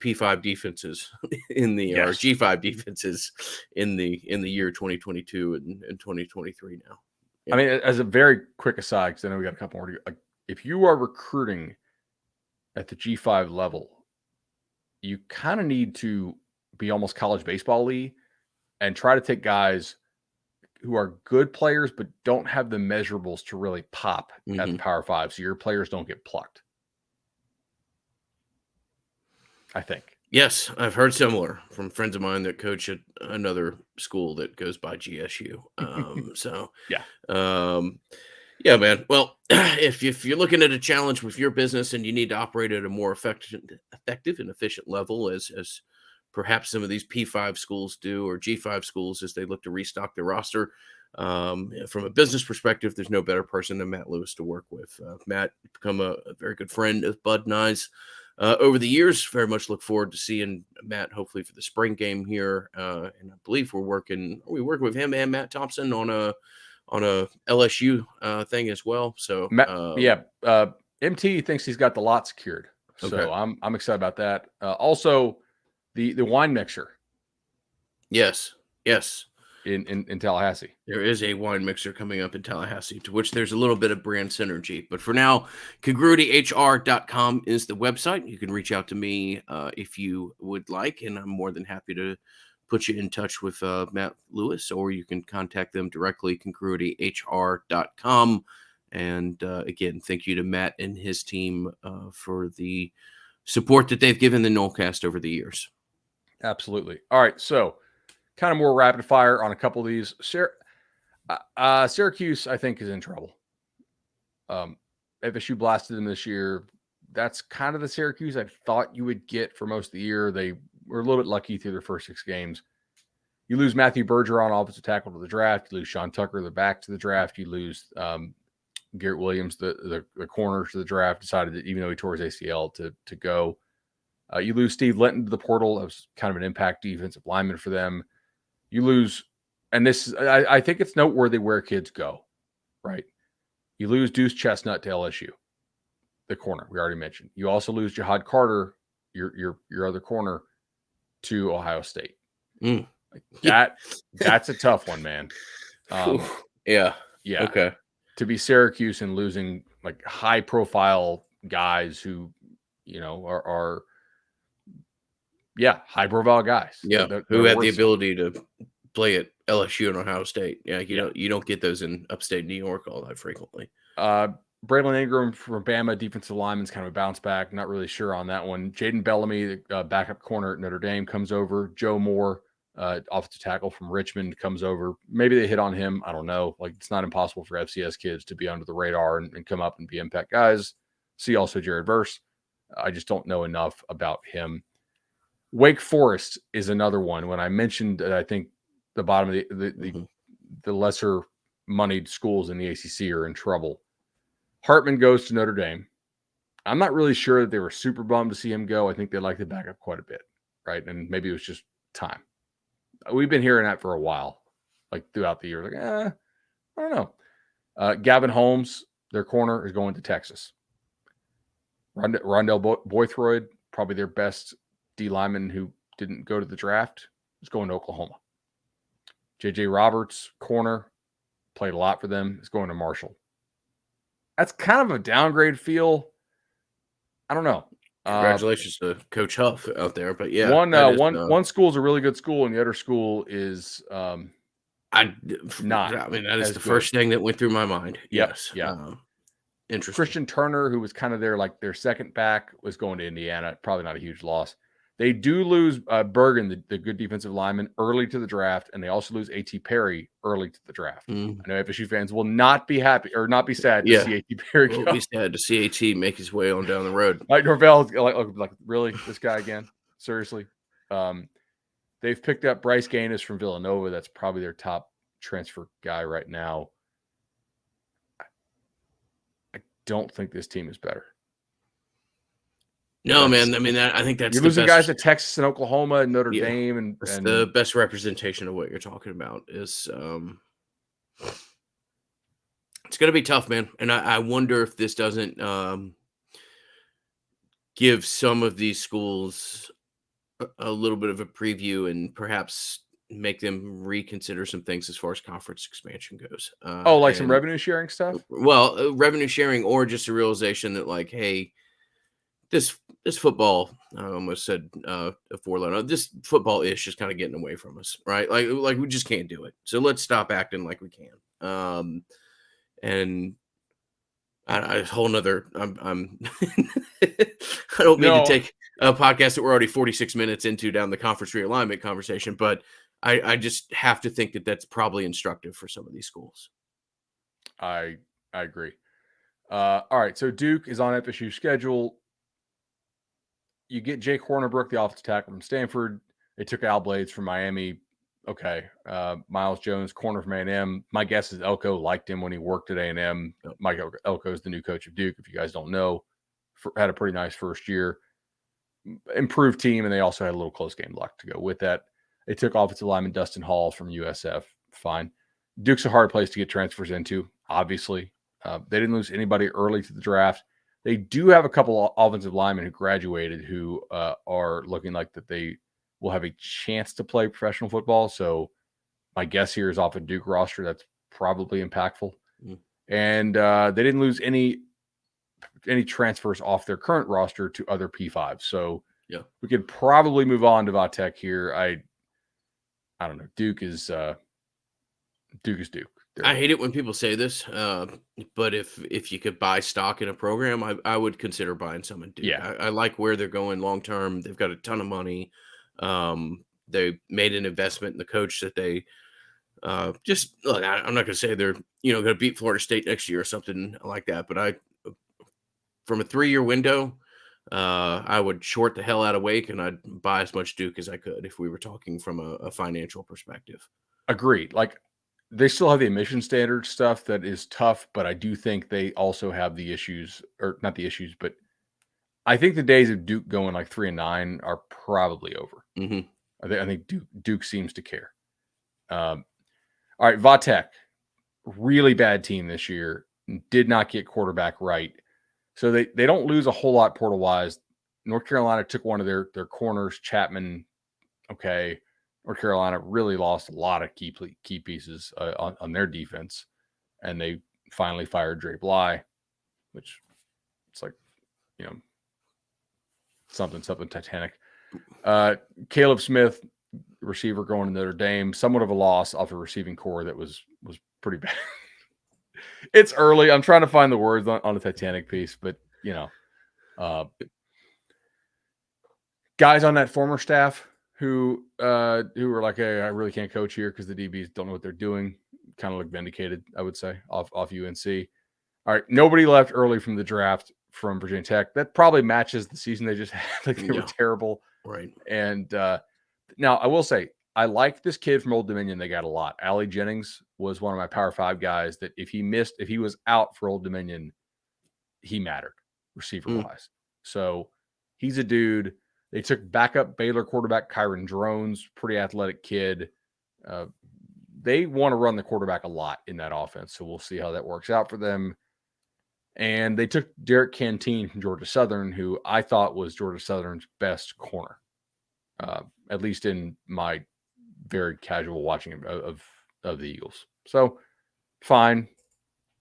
P5 defenses in the or G5 defenses in the year 2022 and 2023 now. Yeah. I mean, as a very quick aside, because I know we got a couple more. Like, if you are recruiting at the G5 level, you kind of need to be almost college baseball-y and try to take guys who are good players but don't have the measurables to really pop at the Power 5, so your players don't get plucked. I think. Yes, I've heard similar from friends of mine that coach at another school that goes by GSU. Yeah, man. Well, if you're looking at a challenge with your business and you need to operate at a more effective and efficient level, as perhaps some of these P5 schools do, or G5 schools as they look to restock their roster, from a business perspective, there's no better person than Matt Lewis to work with. Matt become a very good friend of Bud and I's over the years. Very much look forward to seeing Matt hopefully for the spring game here, and I believe we're working with him and Matt Thompson on a LSU thing as well. So MT thinks he's got the lot secured, so I'm excited about that. Also, the wine mixer. Yes. In Tallahassee. There is a wine mixer coming up in Tallahassee, to which there's a little bit of brand synergy. But for now, congruityhr.com is the website. You can reach out to me if you would like, and I'm more than happy to put you in touch with Matt Lewis, or you can contact them directly, congruityhr.com. And again, thank you to Matt and his team for the support that they've given the Nolecast over the years. Absolutely. All right, so kind of more rapid fire on a couple of these. Syracuse, I think, is in trouble. FSU blasted them this year. That's kind of the Syracuse I thought you would get for most of the year. They were a little bit lucky through their first 6 games. You lose Matthew Bergeron, offensive tackle, to the draft. You lose Sean Tucker, the back, to the draft. You lose Garrett Williams, the corner, to the draft. Decided that even though he tore his ACL to go. You lose Steve Linton to the portal. That was kind of an impact defensive lineman for them. You lose, and this I think it's noteworthy where kids go, right? You lose Deuce Chestnut to LSU, the corner we already mentioned. You also lose Jihad Carter, your other corner, to Ohio State. That's a tough one, man. Yeah. Okay. To be Syracuse and losing like high profile guys who, are high profile guys. Yeah. Who had the ability to play at LSU and Ohio State. Yeah. You don't get those in upstate New York all that frequently. Braylon Ingram from Bama, defensive lineman's kind of a bounce back. Not really sure on that one. Jaden Bellamy, the backup corner at Notre Dame, comes over. Joe Moore, offensive tackle from Richmond, comes over. Maybe they hit on him. I don't know. Like, it's not impossible for FCS kids to be under the radar and come up and be impact guys. See also Jared Verse. I just don't know enough about him. Wake Forest is another one. When I mentioned, I think the bottom of the lesser moneyed schools in the ACC are in trouble. Hartman goes to Notre Dame. I'm not really sure that they were super bummed to see him go. I think they liked the backup quite a bit, right? And maybe it was just time. We've been hearing that for a while, like throughout the year. Like, I don't know. Gavin Holmes, their corner, is going to Texas. Rondell Boythroyd, probably their best D lineman who didn't go to the draft, is going to Oklahoma. J.J. Roberts, corner, played a lot for them, is going to Marshall. That's kind of a downgrade feel. I don't know. Congratulations to Coach Huff out there, but yeah, one school is a really good school, and the other school is not. I mean, that is the good. first thing that went through my mind. Yep, Yes, yeah. Interesting. Christian Turner, who was kind of their second back, was going to Indiana. Probably not a huge loss. They do lose Bergen, the good defensive lineman, early to the draft, and they also lose A.T. Perry early to the draft. I know FSU fans will not be happy or not be sad to see A.T. Perry go. We'll be sad to see A.T. make his way on down the road. Mike Norvell, like really, this guy again? Seriously? They've picked up Bryce Gaines from Villanova. That's probably their top transfer guy right now. I don't think this team is better. No, man. I mean, I think that's you're losing guys to Texas and Oklahoma and Notre Dame, and the best representation of what you're talking about. Is it's going to be tough, man. And I wonder if this doesn't give some of these schools a little bit of a preview and perhaps make them reconsider some things as far as conference expansion goes. Some revenue sharing stuff? Well, revenue sharing, or just a realization that, like, hey, this football, I almost said a four-letter. This football ish is kind of getting away from us, right? Like we just can't do it. So let's stop acting like we can. And a whole nother. I'm I don't mean to take a podcast that we're already 46 minutes into down the conference realignment conversation, but I just have to think that that's probably instructive for some of these schools. I agree. All right, so Duke is on FSU's schedule. You get Jake Hornibrook, the offensive tackle from Stanford. They took Al Blades from Miami. Okay. Miles Jones, corner from A&M. My guess is Elko liked him when he worked at A&M. Mike Elko is the new coach of Duke, if you guys don't know. Had a pretty nice first year. Improved team, and they also had a little close game luck to go with that. They took offensive lineman Dustin Hall from USF. Fine. Duke's a hard place to get transfers into, obviously. They didn't lose anybody early to the draft. They do have a couple of offensive linemen who graduated who are looking like that they will have a chance to play professional football. So my guess here is off a Duke roster. That's probably impactful. And they didn't lose any transfers off their current roster to other P5s. So we could probably move on to Vatek here. I don't know. Duke is Duke. I hate it when people say this, but if you could buy stock in a program, I would consider buying some in Duke. Yeah. I like where they're going long term. They've got a ton of money. They made an investment in the coach that they just look. I'm not going to say they're going to beat Florida State next year or something like that, but from a 3-year window, I would short the hell out of Wake, and I'd buy as much Duke as I could if we were talking from a financial perspective. Agreed. Like, they still have the admission standard stuff that is tough, but I do think they also have the issues, or not the issues, but I think the days of Duke going like 3-9 are probably over. Mm-hmm. I think Duke seems to care. All right, Vatek, really bad team this year. Did not get quarterback right. So they don't lose a whole lot portal-wise. North Carolina took one of their corners, Chapman. Okay. North Carolina really lost a lot of key pieces on their defense, and they finally fired Dre Bly, which it's like, something Titanic. Caleb Smith, receiver, going to Notre Dame, somewhat of a loss off a receiving core that was pretty bad. It's early. I'm trying to find the words on the Titanic piece, but guys on that former staff who were like, hey, I really can't coach here because the DBs don't know what they're doing. Kind of look vindicated, I would say, off UNC. All right, nobody left early from the draft from Virginia Tech. That probably matches the season they just had. Like, they were terrible. Right. And now I will say, I like this kid from Old Dominion. They got a lot. Allie Jennings was one of my Power 5 guys that if he was out for Old Dominion, he mattered receiver wise. So he's a dude. They took backup Baylor quarterback Kyron Drones, pretty athletic kid. They want to run the quarterback a lot in that offense. So we'll see how that works out for them. And they took Derek Canteen from Georgia Southern, who I thought was Georgia Southern's best corner, at least in my very casual watching of the Eagles. So fine.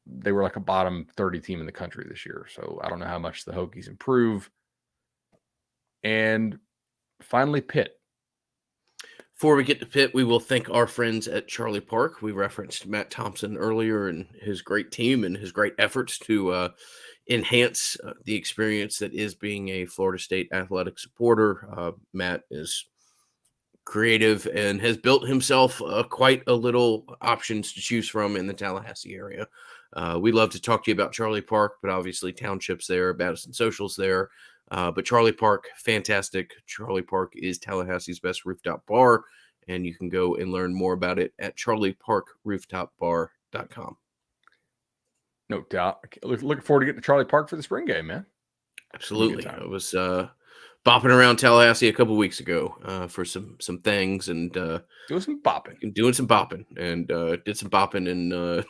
They were like a bottom 30 team in the country this year. So I don't know how much the Hokies improve. And finally, Pitt. Before we get to Pitt, we will thank our friends at Charlie Park. We referenced Matt Thompson earlier and his great team and his great efforts to enhance the experience that is being a Florida State athletic supporter. Matt is creative and has built himself quite a little options to choose from in the Tallahassee area. We love to talk to you about Charlie Park, but obviously Township's there, Madison Social's there. But Charlie Park, fantastic. Charlie Park is Tallahassee's best rooftop bar, and you can go and learn more about it at charlieparkrooftopbar.com. No doubt. Looking forward to getting to Charlie Park for the spring game, man. Absolutely. I was bopping around Tallahassee a couple weeks ago for some things and doing some bopping, and did some bopping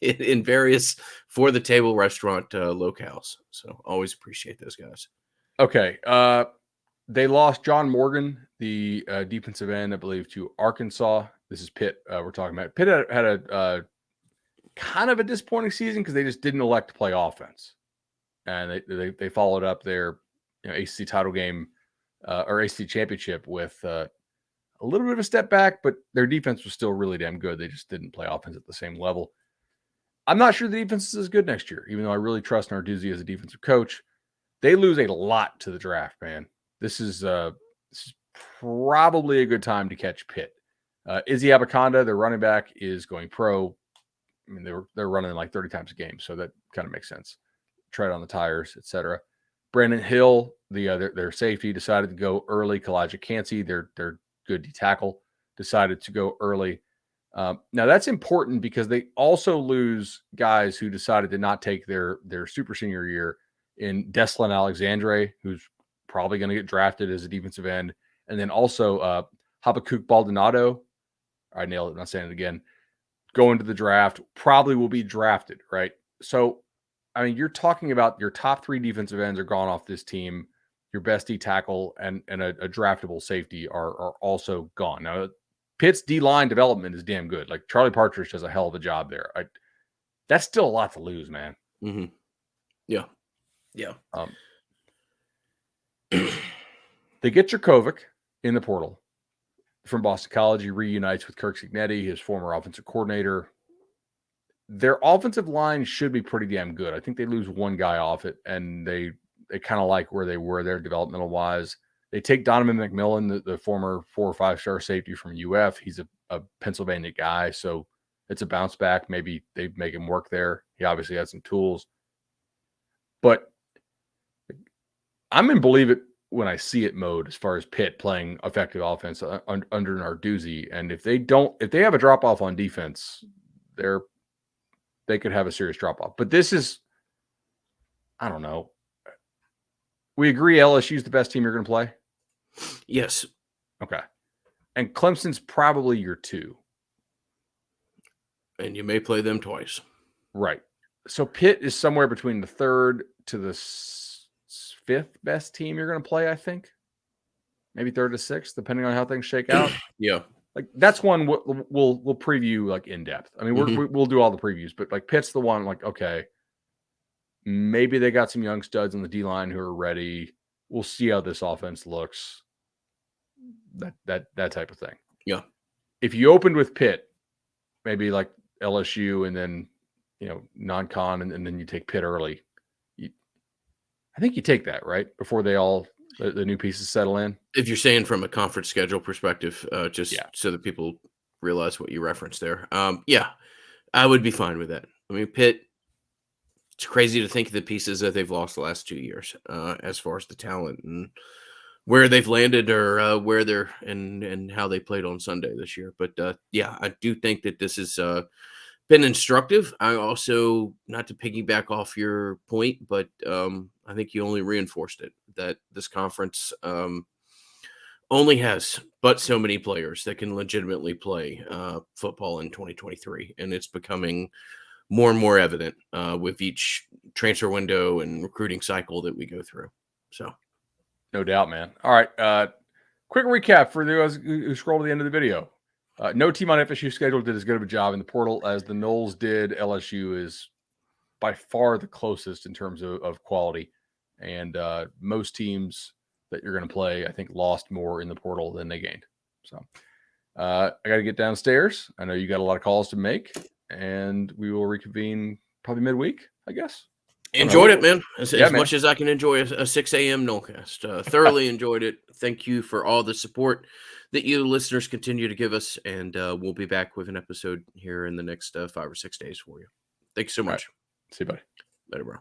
in various for the table restaurant locales. So always appreciate those guys. Okay. They lost John Morgan, the defensive end, I believe, to Arkansas. This is Pitt we're talking about. Pitt had a kind of a disappointing season because they just didn't elect to play offense. And they followed up their ACC title game or ACC championship with a little bit of a step back, but their defense was still really damn good. They just didn't play offense at the same level. I'm not sure the defense is as good next year, even though I really trust Narduzzi as a defensive coach. They lose a lot to the draft, man. This is probably a good time to catch Pitt. Izzy Abaconda, their running back, is going pro. I mean, they're running like 30 times a game, so that kind of makes sense. Tread on the tires, etc. Brandon Hill, their safety, decided to go early. Kalijah Cansey, their good D tackle, decided to go early. Now that's important because they also lose guys who decided to not take their super senior year in Deslin Alexandre, who's probably going to get drafted as a defensive end, and then also Habakkuk Baldonado. I nailed it. I'm not saying it again. Going to the draft, probably will be drafted, right? So, I mean, you're talking about your top 3 defensive ends are gone off this team. Your best D tackle and a draftable safety are also gone. Now, Pitt's D-line development is damn good. Like Charlie Partridge does a hell of a job there. That's still a lot to lose, man. Mm-hmm. Yeah. They get Jurkovec in the portal from Boston College. He reunites with Kirk Cignetti, his former offensive coordinator. Their offensive line should be pretty damn good. I think they lose one guy off it, and they kind of like where they were there developmental wise. They take Donovan McMillan, the former 4 or 5-star safety from UF. He's a Pennsylvania guy, so it's a bounce back. Maybe they make him work there. He obviously has some tools. But I'm in believe it when I see it mode as far as Pitt playing effective offense under Narduzzi. And if they have a drop off on defense, they could have a serious drop off. But this is, I don't know. We agree LSU's the best team you're going to play? Yes. Okay. And Clemson's probably your 2. And you may play them twice. Right. So Pitt is somewhere between the 3rd to the 5th best team you're going to play, I think. Maybe 3rd to 6th, depending on how things shake out. Yeah. Like that's one we'll preview like in depth. I mean, we'll do all the previews, but like Pitt's the one like, okay, maybe they got some young studs on the D-line who are ready. We'll see how this offense looks. That type of thing. Yeah. If you opened with Pitt, maybe like LSU and then, non-con and then you take Pitt early. I think you take that, right? Before they all the new pieces settle in. If you're saying from a conference schedule perspective, so that people realize what you referenced there. Yeah, I would be fine with that. I mean, Pitt, it's crazy to think of the pieces that they've lost the last 2 years as far as the talent and where they've landed or where they're and how they played on Sunday this year. But yeah, I do think that this has been instructive. I also, not to piggyback off your point, but I think you only reinforced it, that this conference only has but so many players that can legitimately play football in 2023, and it's becoming more and more evident with each transfer window and recruiting cycle that we go through. So, No doubt, man. All right. Quick recap for those who scrolled to the end of the video. No team on FSU schedule did as good of a job in the portal as the Noles did. LSU is by far the closest in terms of quality. And most teams that you're going to play, I think, lost more in the portal than they gained. So I got to get downstairs. I know you got a lot of calls to make, and we will reconvene probably midweek, I guess. enjoyed it, man. As Yeah, man. much as I can enjoy a 6 a.m. Nolecast. Thoroughly enjoyed it. Thank you for all the support that you listeners continue to give us. And we'll be back with an episode here in the next 5 or 6 days for you. Thanks so All right. much. See you, buddy. Later, bro.